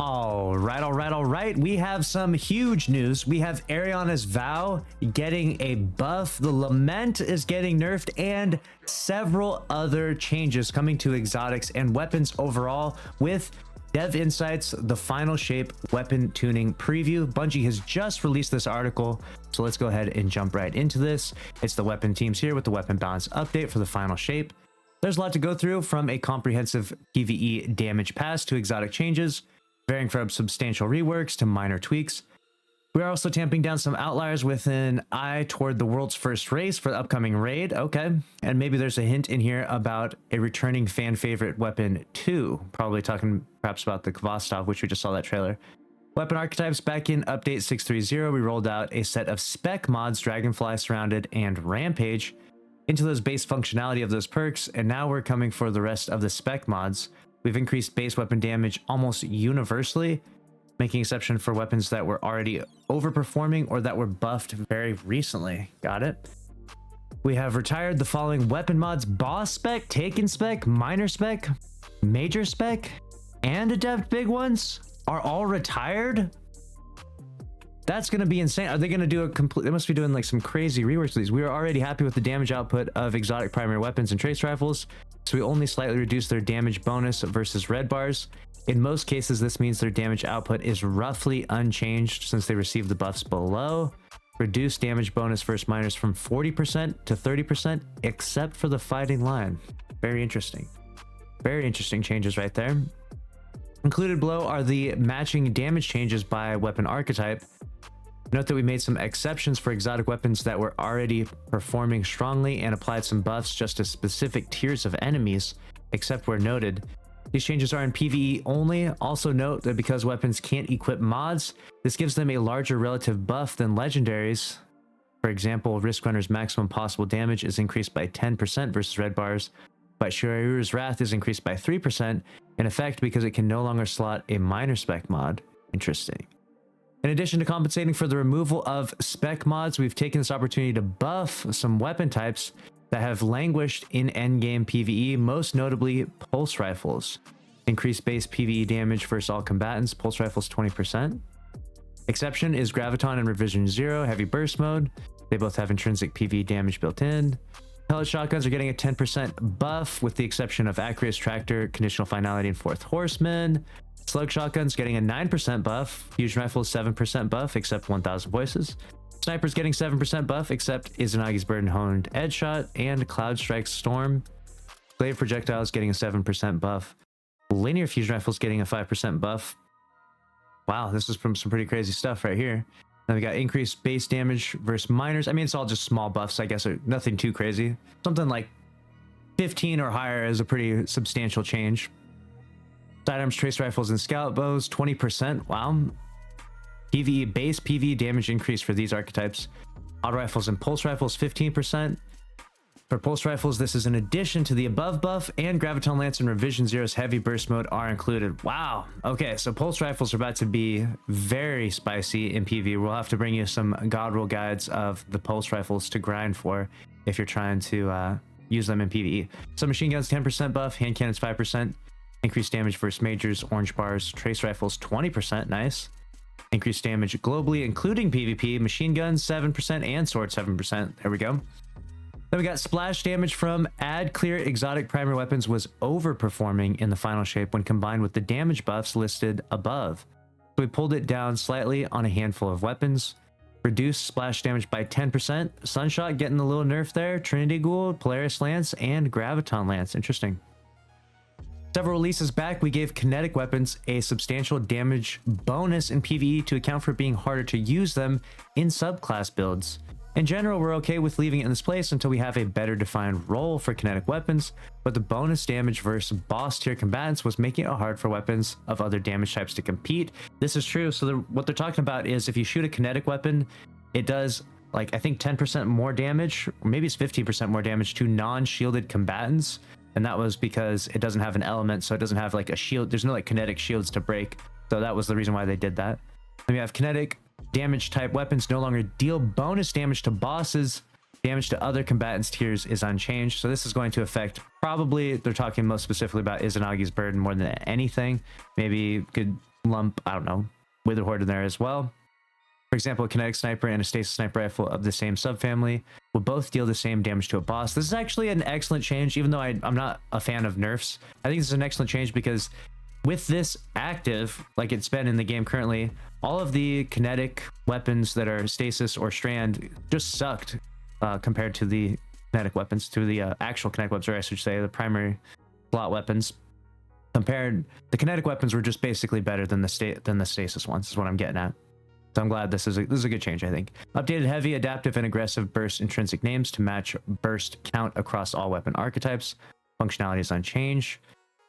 All right. We have some huge news. We have Ariana's Vow getting a buff. The Lament is getting nerfed, and several other changes coming to exotics and weapons overall with Dev Insights, the final shape weapon tuning preview. Bungie has just released this article, so let's go ahead and jump right into this. It's the weapon teams here with the weapon balance update for the final shape. There's a lot to go through, from a comprehensive PvE damage pass to exotic changes, varying from substantial reworks to minor tweaks. We are also tamping down some outliers with an eye toward the world's first race for the upcoming raid. Okay, and maybe there's a hint in here about a returning fan favorite weapon too. Probably talking perhaps about the Kvostov, which we just saw that trailer. Weapon archetypes. Back in update 6.3.0, we rolled out a set of Spec Mods, Dragonfly, Surrounded, and Rampage into those base functionality of those perks, and now we're coming for the rest of the Spec Mods. We've increased base weapon damage almost universally, making exception for weapons that were already overperforming or that were buffed very recently. Got it. We have retired the following weapon mods: Boss Spec, Taken Spec, Minor Spec, Major Spec, and Adept Big Ones are all retired. That's going to be insane. Are they going to do a complete... They must be doing like some crazy reworks of these. We were already happy with the damage output of exotic primary weapons and trace rifles, so we only slightly reduced their damage bonus versus red bars. In most cases, this means their damage output is roughly unchanged since they received the buffs below. Reduced damage bonus versus minors from 40% to 30%, except for the fighting line. Very interesting. Very interesting changes right there. Included below are the matching damage changes by weapon archetype. Note that we made some exceptions for exotic weapons that were already performing strongly and applied some buffs just to specific tiers of enemies, except where noted. These changes are in PvE only. Also note that because weapons can't equip mods, this gives them a larger relative buff than legendaries. For example, Risk Runner's maximum possible damage is increased by 10% versus red bars, but Shirayu's Wrath is increased by 3%, in effect because it can no longer slot a minor spec mod. Interesting. In addition to compensating for the removal of spec mods, we've taken this opportunity to buff some weapon types that have languished in endgame PvE, most notably pulse rifles. Increased base PvE damage versus all combatants, pulse rifles 20%. Exception is Graviton and Revision 0 heavy burst mode. They both have intrinsic PvE damage built in. Pellet shotguns are getting a 10% buff, with the exception of Acreus Tractor, Conditional Finality, and Fourth Horseman. Slug shotguns getting a 9% buff. Fusion rifles 7% buff, except 1000 voices. Sniper's getting 7% buff, except Izanagi's Burden Honed Edge Shot and Cloud Strike's Storm. Glaive projectiles getting a 7% buff. Linear fusion rifles getting a 5% buff. Wow, this is from some pretty crazy stuff right here. Then we got increased base damage versus minors. I mean, it's all just small buffs, I guess, nothing too crazy. Something like 15 or higher is a pretty substantial change. Sidearms, trace rifles, and scout bows 20%. Wow. PvE base PvE damage increase for these archetypes. Auto rifles and pulse rifles 15%. For pulse rifles, this is in addition to the above buff, and Graviton Lance and Revision Zero's heavy burst mode are included. Wow. Okay, so pulse rifles are about to be very spicy in PvE. We'll have to bring you some god roll guides of the pulse rifles to grind for if you're trying to use them in PvE. So machine guns 10% buff, hand cannons 5%. Increased damage versus majors, orange bars, trace rifles 20%. Nice. Increased damage globally, including PvP, machine guns 7% and sword 7%. There we go. Then we got splash damage from add clear exotic primary weapons was overperforming in the final shape when combined with the damage buffs listed above. So we pulled it down slightly on a handful of weapons. Reduced splash damage by 10%. Sunshot getting a little nerf there. Trinity Ghoul, Polaris Lance, and Graviton Lance. Interesting. Several releases back, we gave Kinetic Weapons a substantial damage bonus in PvE to account for being harder to use them in subclass builds. In general, we're okay with leaving it in this place until we have a better defined role for Kinetic Weapons, but the bonus damage versus boss tier combatants was making it hard for weapons of other damage types to compete. This is true. So what they're talking about is if you shoot a kinetic weapon, it does like I think 10% more damage, or maybe it's 15% more damage to non-shielded combatants. And that was because it doesn't have an element, so it doesn't have like a shield. There's no like kinetic shields to break. So that was the reason why they did that. Then we have kinetic damage type weapons no longer deal bonus damage to bosses. Damage to other combatants tiers is unchanged. So this is going to affect, probably they're talking most specifically about Izanagi's Burden more than anything. Maybe could lump, I don't know, Wither Horde in there as well. For example, a kinetic sniper and a stasis sniper rifle of the same subfamily will both deal the same damage to a boss. This is actually an excellent change, even though I'm not a fan of nerfs. I think this is an excellent change because with this active, like it's been in the game currently, all of the kinetic weapons that are stasis or strand just sucked compared to the kinetic weapons, to the actual kinetic weapons, or I should say the primary slot weapons. The kinetic weapons were just basically better than the stasis ones, is what I'm getting at. So I'm glad this is a good change, I think. Updated heavy, adaptive, and aggressive burst intrinsic names to match burst count across all weapon archetypes. Functionality is unchanged.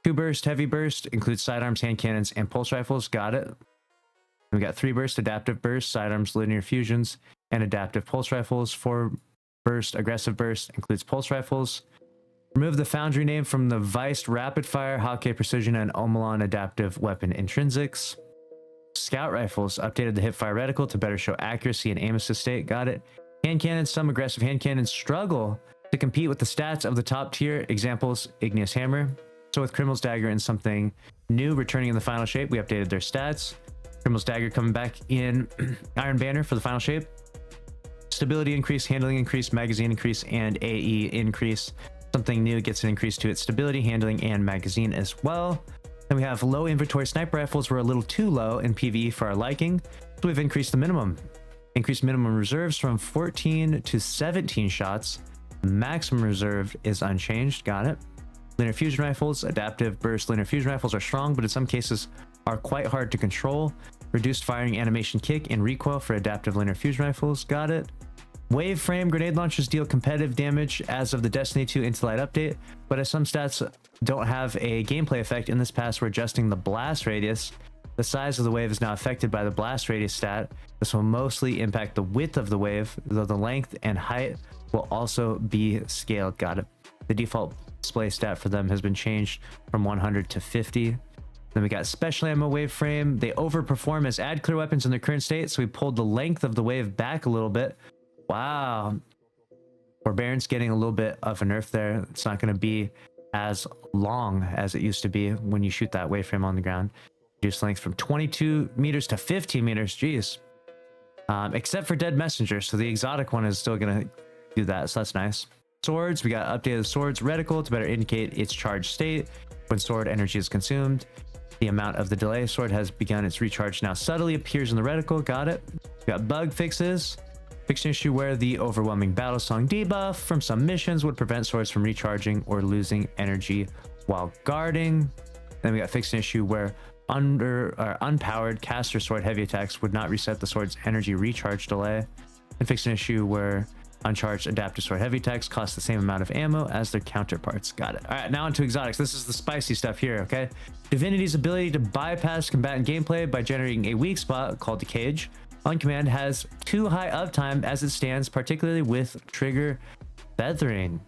2 burst, heavy burst, includes sidearms, hand cannons, and pulse rifles. Got it. We got 3 burst, adaptive burst, sidearms, linear fusions, and adaptive pulse rifles. 4 burst, aggressive burst, includes pulse rifles. Remove the foundry name from the Viced rapid fire, Hawkeye precision, and Omelon adaptive weapon intrinsics. Scout rifles, updated the hipfire reticle to better show accuracy and aim assist state. Got it. Hand cannons, some aggressive hand cannons struggle to compete with the stats of the top tier. Examples, Igneous Hammer. So with Criminal's Dagger and something new returning in the final shape, we updated their stats. Criminal's Dagger coming back in Iron Banner for the final shape. Stability increase, handling increase, magazine increase, and AE increase. Something new gets an increase to its stability, handling, and magazine as well. Then we have low inventory sniper rifles were a little too low in PvE for our liking, so we've increased the minimum. Increased minimum reserves from 14 to 17 shots. Maximum reserve is unchanged. Got it. Linear fusion rifles, adaptive burst linear fusion rifles are strong, but in some cases are quite hard to control. Reduced firing animation kick and recoil for adaptive linear fusion rifles. Got it. Wave frame grenade launchers deal competitive damage as of the Destiny 2 Into Light update, but as some stats don't have a gameplay effect, in this pass we're adjusting the blast radius. The size of the wave is now affected by the blast radius stat. This will mostly impact the width of the wave, though the length and height will also be scaled. Got it. The default display stat for them has been changed from 100 to 50. Then we got special ammo wave frame. They overperform as add clear weapons in their current state, so we pulled the length of the wave back a little bit. Wow. Forbearance getting a little bit of a nerf there. It's not going to be as long as it used to be when you shoot that wave frame on the ground. Reduce length from 22 meters to 15 meters. Jeez. Except for Dead Messenger. So the exotic one is still going to do that. So that's nice. Swords. We got updated swords reticle to better indicate its charge state when sword energy is consumed. The amount of the delay sword has begun its recharge now subtly appears in the reticle. Got it. We got bug fixes. Fixed an issue where the overwhelming battle song debuff from some missions would prevent swords from recharging or losing energy while guarding. Then we got fixed an issue where unpowered caster sword heavy attacks would not reset the sword's energy recharge delay. And fixed an issue where uncharged adaptive sword heavy attacks cost the same amount of ammo as their counterparts. Got it. All right, now onto exotics. This is the spicy stuff here, okay? Divinity's ability to bypass combatant gameplay by generating a weak spot called the cage on command has too high uptime as it stands, particularly with trigger feathering.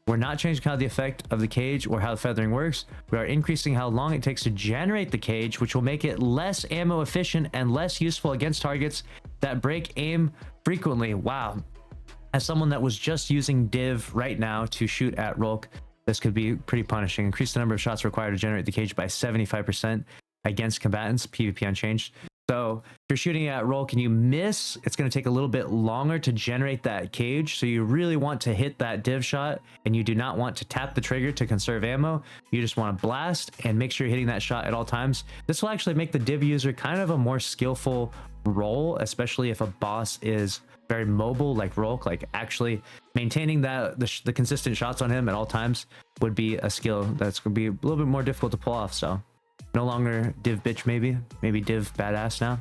We're not changing how the effect of the cage or how the feathering works. We are increasing how long it takes to generate the cage, which will make it less ammo efficient and less useful against targets that break aim frequently. Wow. As someone that was just using div right now to shoot at Rolk, this could be pretty punishing. Increase the number of shots required to generate the cage by 75% against combatants, PvP unchanged. So if you're shooting at Rolk and you miss, it's going to take a little bit longer to generate that cage. So you really want to hit that div shot, and you do not want to tap the trigger to conserve ammo. You just want to blast and make sure you're hitting that shot at all times. This will actually make the div user kind of a more skillful role, especially if a boss is very mobile like Rolk. Like actually maintaining that the consistent shots on him at all times would be a skill that's going to be a little bit more difficult to pull off. So no longer div bitch, maybe div badass now.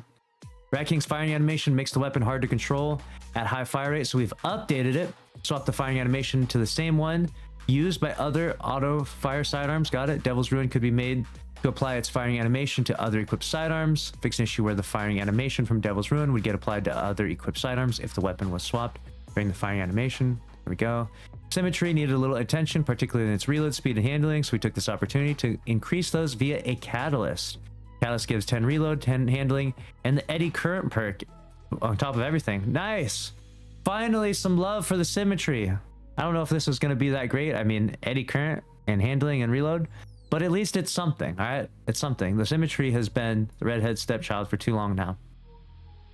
Rat King's firing animation makes the weapon hard to control at high fire rate, so we've updated it. Swapped the firing animation to the same one used by other auto fire sidearms. Got it. Devil's Ruin could be made to apply its firing animation to other equipped sidearms. Fix an issue where the firing animation from Devil's Ruin would get applied to other equipped sidearms if the weapon was swapped during the firing animation. There we go. Symmetry needed a little attention, particularly in its reload speed and handling, so we took this opportunity to increase those via a catalyst. Catalyst gives 10 reload, 10 handling, and the Eddy Current perk on top of everything. Nice! Finally, some love for the symmetry. I don't know if this was going to be that great. I mean, Eddy Current and handling and reload. but at least it's something. All right, it's something. The symmetry has been the redhead stepchild for too long now.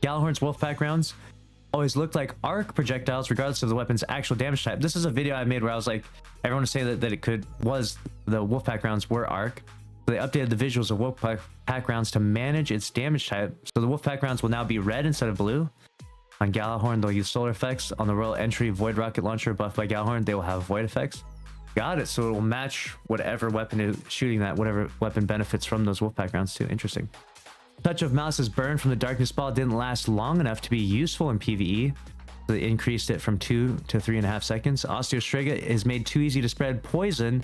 Gah Horn's Wolfpack rounds always looked like arc projectiles regardless of the weapon's actual damage type. This is a video I made where I was like, everyone was saying that the Wolfpack rounds were arc. So they updated the visuals of Wolfpack rounds to manage its damage type. So the Wolfpack rounds will now be red instead of blue. On Gah Horn, they'll use solar effects. On the Royal Entry Void Rocket Launcher buffed by Gah Horn, they will have void effects. Got it. So it will match whatever weapon is shooting that, whatever weapon benefits from those Wolfpack rounds too. Interesting. Touch of Mouse's burn from the Darkness Ball didn't last long enough to be useful in PvE. So they increased it from 2 to 3.5 seconds. Osteostriga is made too easy to spread poison,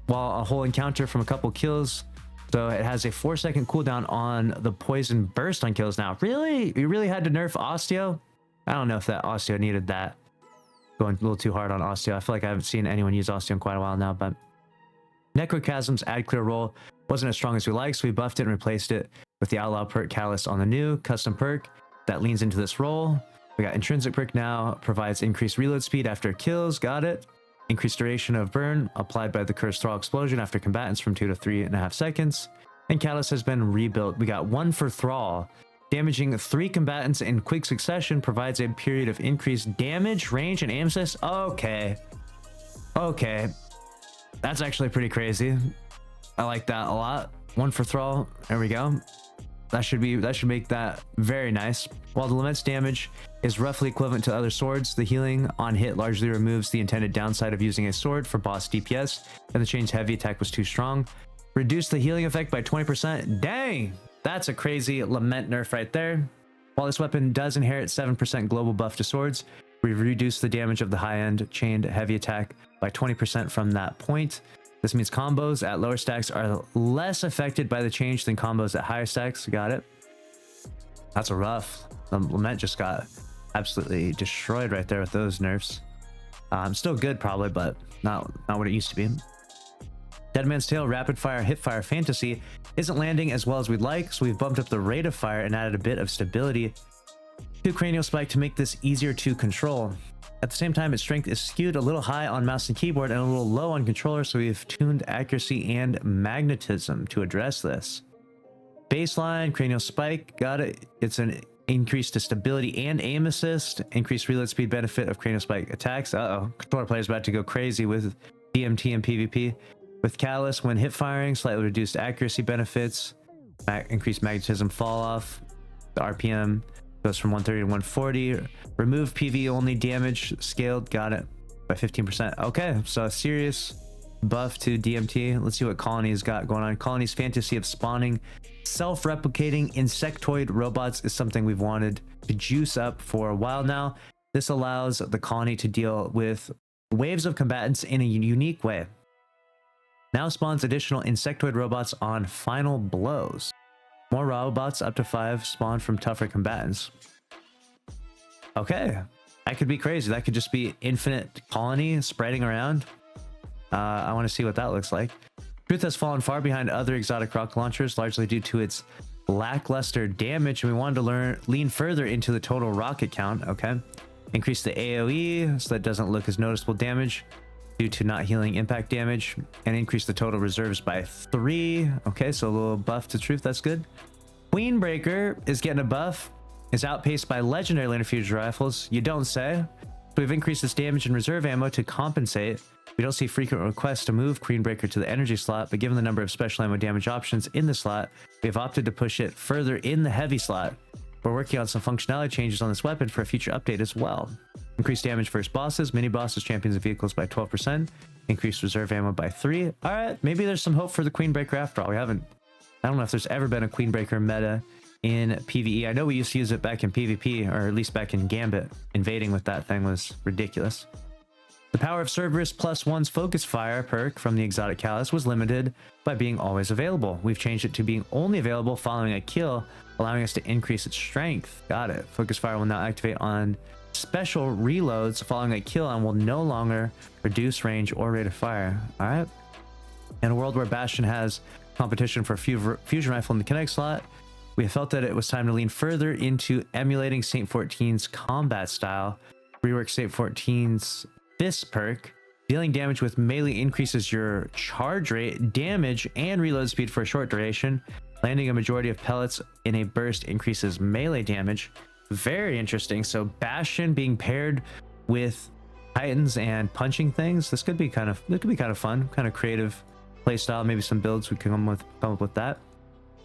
while a whole encounter from a couple kills. So it has a 4-second cooldown on the poison burst on kills now. Really? You really had to nerf Osteo? I don't know if that Osteo needed that. Going a little too hard on Osteo. I feel like I haven't seen anyone use Osteo in quite a while now, but Necrochasm's add clear roll wasn't as strong as we liked, so we buffed it and replaced it with the Outlaw perk Catalyst on the new custom perk that leans into this roll. We got Intrinsic perk now, provides increased reload speed after kills, got it. Increased duration of burn applied by the Cursed Thrall explosion after combatants from 2 to 3.5 seconds. And Catalyst has been rebuilt. We got 1 for Thrall. Damaging 3 combatants in quick succession provides a period of increased damage, range, and aim assist. Okay. Okay. That's actually pretty crazy. I like that a lot. 1 for Thrall. There we go. That should make that very nice. While the Lament's damage is roughly equivalent to other swords, the healing on hit largely removes the intended downside of using a sword for boss DPS, and the chain's heavy attack was too strong. Reduce the healing effect by 20%. Dang! That's a crazy Lament nerf right there. While this weapon does inherit 7% global buff to swords, we reduce the damage of the high-end chained heavy attack by 20% from that point. This means combos at lower stacks are less affected by the change than combos at higher stacks. Got it? That's a rough. Lament just got absolutely destroyed right there with those nerfs. Still good probably, but not what it used to be. Dead Man's Tale Rapid Fire Hip Fire Fantasy isn't landing as well as we'd like, so we've bumped up the rate of fire and added a bit of stability to Cranial Spike to make this easier to control. At the same time, its strength is skewed a little high on mouse and keyboard and a little low on controller, so we've tuned accuracy and magnetism to address this. Baseline, Cranial Spike, got it. It's an increase to stability and aim assist, increased reload speed benefit of Cranial Spike attacks. Uh-oh, controller player's about to go crazy with DMT and PvP. With Catalyst, when hip firing, slightly reduced accuracy benefits, increased magnetism fall off, the RPM goes from 130 to 140. Remove PV only damage scaled, got it, by 15%. Okay, so a serious buff to DMT. Let's see what Colony's got going on. Colony's fantasy of spawning self-replicating insectoid robots is something we've wanted to juice up for a while now. This allows the Colony to deal with waves of combatants in a unique way. Now spawns additional insectoid robots on final blows. More robots, up to 5, spawn from tougher combatants. Okay, that could be crazy. That could just be infinite Colony spreading around. I want to see what that looks like. Truth has fallen far behind other exotic rocket launchers, largely due to its lackluster damage, and we wanted to lean further into the total rocket count. Okay, increase the AoE so that doesn't look as noticeable damage due to not healing impact damage, and increase the total reserves by 3. Okay, so a little buff to Truth, that's good. Queenbreaker is getting a buff, is outpaced by legendary Linear rifles. You don't say. So we've increased its damage and reserve ammo to compensate. We don't see frequent requests to move Queenbreaker to the energy slot, but given the number of special ammo damage options in the slot, we have opted to push it further in the heavy slot. We're working on some functionality changes on this weapon for a future update as well. Increased damage versus bosses, mini bosses, champions, and vehicles by 12%. Increased reserve ammo by 3. All right, maybe there's some hope for the Queenbreaker after all. I don't know if there's ever been a Queenbreaker meta in PvE. I know we used to use it back in PvP, or at least back in Gambit. Invading with that thing was ridiculous. The power of Cerberus +1's Focus Fire perk from the Exotic Callus was limited by being always available. We've changed it to being only available following a kill, allowing us to increase its strength. Got it. Focus Fire will now activate on special reloads following a kill and will no longer reduce range or rate of fire. All right. In a world where Bastion has competition for fusion rifle in the Kinetic slot, we have felt that it was time to lean further into emulating Saint 14's combat style. Rework Saint 14's Fist perk Dealing damage with melee increases your charge rate, damage, and reload speed for a short duration. Landing a majority of pellets in a burst increases melee damage. Very interesting. So Bastion being paired with Titans and punching things. This could be kind of fun, kind of creative playstyle. Maybe some builds we can come up with that.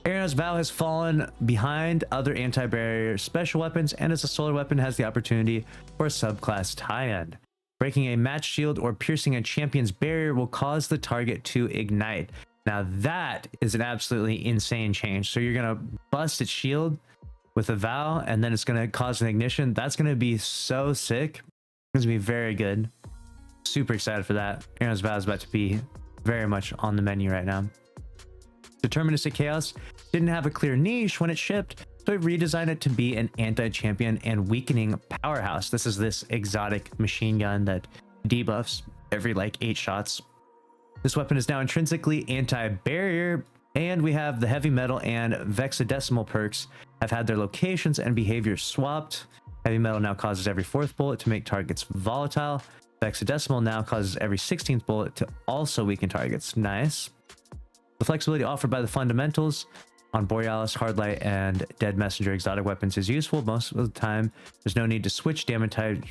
Ariana's Vow has fallen behind other anti-barrier special weapons, and as a solar weapon has the opportunity for a subclass tie-in. Breaking a match shield or piercing a champion's barrier will cause the target to ignite. Now that is an absolutely insane change. So you're gonna bust its shield with a Vow, and then it's gonna cause an ignition. That's gonna be so sick. It's gonna be very good. Super excited for that. Ariana's Vow is about to be very much on the menu right now. Deterministic Chaos didn't have a clear niche when it shipped, so we redesigned it to be an anti-champion and weakening powerhouse. This is this exotic machine gun that debuffs every like 8 shots. This weapon is now intrinsically anti-barrier, and we have the heavy metal and vexadecimal perks have had their locations and behavior swapped. Heavy metal now causes every 4th bullet to make targets volatile. Vexadecimal now causes every 16th bullet to also weaken targets. Nice. The flexibility offered by the fundamentals on Borealis, Hardlight, and Dead Messenger exotic weapons is useful. Most of the time, there's no need to switch damage type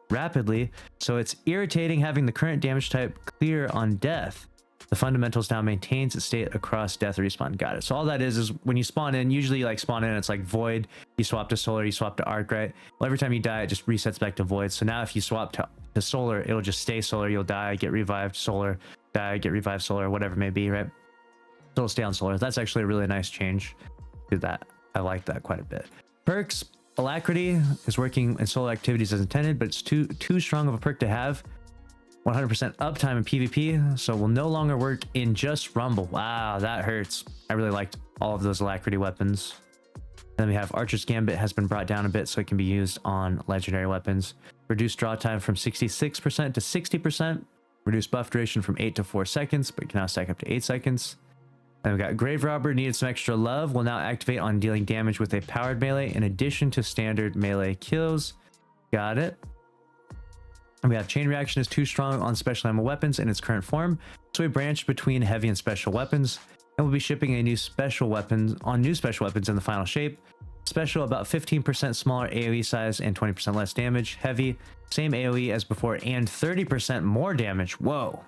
rapidly, so it's irritating having the current damage type clear on death. The fundamentals now maintains its state across death respawn. Got it. So all that is when you spawn in, usually you like spawn in, it's like void, you swap to solar, you swap to arc, right? Well, every time you die, it just resets back to void. So now if you swap to solar, it'll just stay solar, you'll die, get revived, solar, die, get revived, solar, whatever it may be, right? So it'll stay on solar. That's actually a really nice change to that. I like that quite a bit. Perks. Alacrity is working in solo activities as intended, but it's too strong of a perk to have. 100% uptime in PvP, so will no longer work in just Rumble. Wow, that hurts. I really liked all of those Alacrity weapons. Then we have Archer's Gambit has been brought down a bit so it can be used on legendary weapons. Reduced draw time from 66% to 60%. Reduced buff duration from 8 to 4 seconds, but you can now stack up to 8 seconds. Then we got Grave Robber needed some extra love. Will now activate on dealing damage with a powered melee in addition to standard melee kills. Got it. And we have Chain Reaction is too strong on special ammo weapons in its current form, so we branched between heavy and special weapons, and we'll be shipping a new special weapons in the final shape. Special about 15% smaller AoE size and 20% less damage. Heavy, same AoE as before and 30% more damage. Whoa.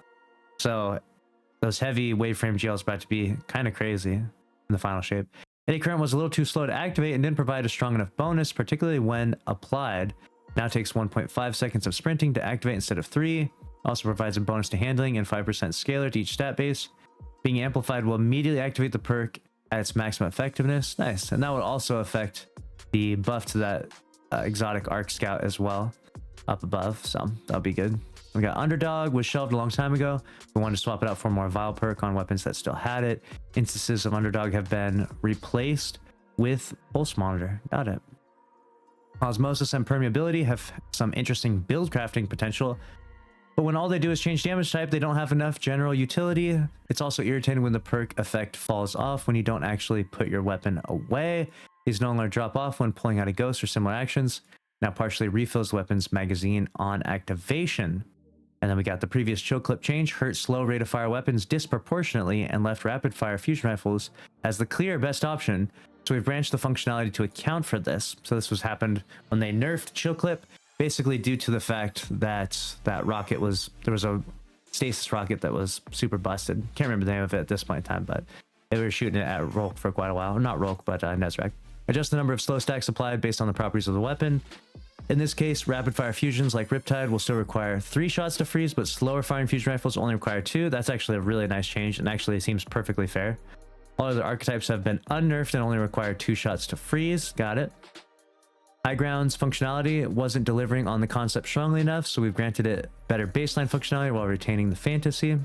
So those heavy waveframe jails about to be kind of crazy in the final shape. Eddy Current was a little too slow to activate and didn't provide a strong enough bonus, particularly when applied. Now takes 1.5 seconds of sprinting to activate instead of 3. Also provides a bonus to handling and 5% scalar to each stat base. Being amplified will immediately activate the perk at its maximum effectiveness. Nice. And that would also affect the buff to that exotic Arc Scout as well up above. So that'll be good. We got Underdog, was shelved a long time ago. We wanted to swap it out for a more vile perk on weapons that still had it. Instances of Underdog have been replaced with Pulse Monitor. Got it. Osmosis and Permeability have some interesting build crafting potential, but when all they do is change damage type, they don't have enough general utility. It's also irritating when the perk effect falls off when you don't actually put your weapon away. These no longer drop off when pulling out a ghost or similar actions. Now partially refills the weapon's magazine on activation. And then we got the previous chill clip change, hurt slow rate of fire weapons disproportionately and left rapid fire fusion rifles as the clear best option. So we've branched the functionality to account for this. So this was happened when they nerfed chill clip, basically due to the fact that there was a stasis rocket that was super busted. Can't remember the name of it at this point in time, but they were shooting it at Rolk for quite a while. Not Rolk, but Nezrak. Adjust the number of slow stacks applied based on the properties of the weapon. In this case, rapid fire fusions like Riptide will still require 3 shots to freeze, but slower firing fusion rifles only require 2. That's actually a really nice change, and actually it seems perfectly fair. All other archetypes have been unnerfed and only require 2 shots to freeze. Got it. High Ground's functionality wasn't delivering on the concept strongly enough, so we've granted it better baseline functionality while retaining the fantasy.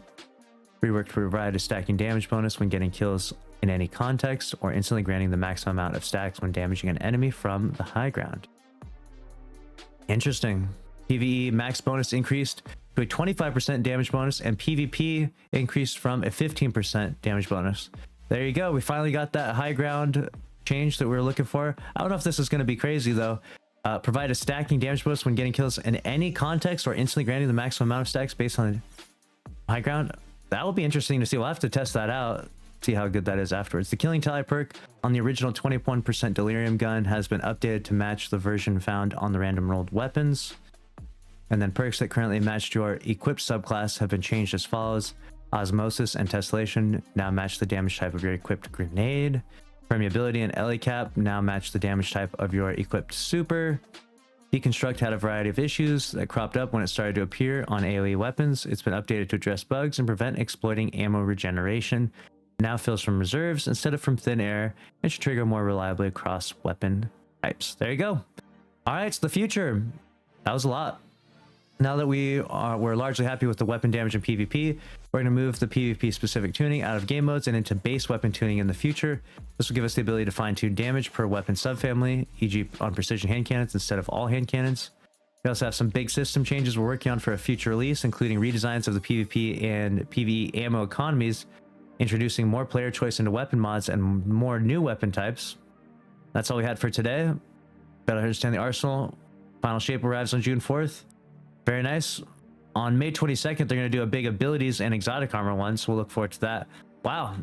Reworked to provide a stacking damage bonus when getting kills in any context, or instantly granting the maximum amount of stacks when damaging an enemy from the high ground. Interesting. PvE max bonus increased to a 25% damage bonus, and PvP increased from a 15% damage bonus. There you go. We finally got that high ground change that we were looking for. I don't know if this is going to be crazy though. Provide a stacking damage boost when getting kills in any context or instantly granting the maximum amount of stacks based on high ground. That will be interesting to see. We'll have to test that out, see how good that is afterwards. The killing tally perk on the original 21% delirium gun has been updated to match the version found on the random rolled weapons. And then perks that currently matched your equipped subclass have been changed as follows. Osmosis and Tessellation now match the damage type of your equipped grenade. Permeability and Ellie Cap now match the damage type of your equipped super. Deconstruct had a variety of issues that cropped up when it started to appear on AoE weapons. It's been updated to address bugs and prevent exploiting ammo regeneration. Now fills from reserves instead of from thin air and should trigger more reliably across weapon types. There you go. All right, it's the future. That was a lot. Now that we're largely happy with the weapon damage in PvP, we're going to move the PvP specific tuning out of game modes and into base weapon tuning in the future. This will give us the ability to fine-tune damage per weapon subfamily, e.g. on precision hand cannons instead of all hand cannons. We also have some big system changes we're working on for a future release, including redesigns of the PvP and PvE ammo economies, introducing more player choice into weapon mods and more new weapon types. That's all we had for today. Better understand the arsenal. Final shape arrives on June 4th. Very nice. On May 22nd, they're going to do a big abilities and exotic armor one, so we'll look forward to that. Wow. All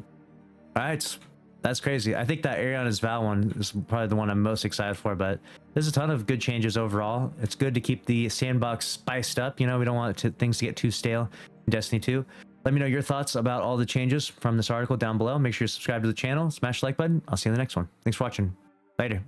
right. That's crazy. I think that Ariana's Val one is probably the one I'm most excited for, but there's a ton of good changes overall. It's good to keep the sandbox spiced up. You know, we don't want things to get too stale in Destiny 2. Let me know your thoughts about all the changes from this article down below. Make sure you subscribe to the channel, smash the like button. I'll see you in the next one. Thanks for watching. Later.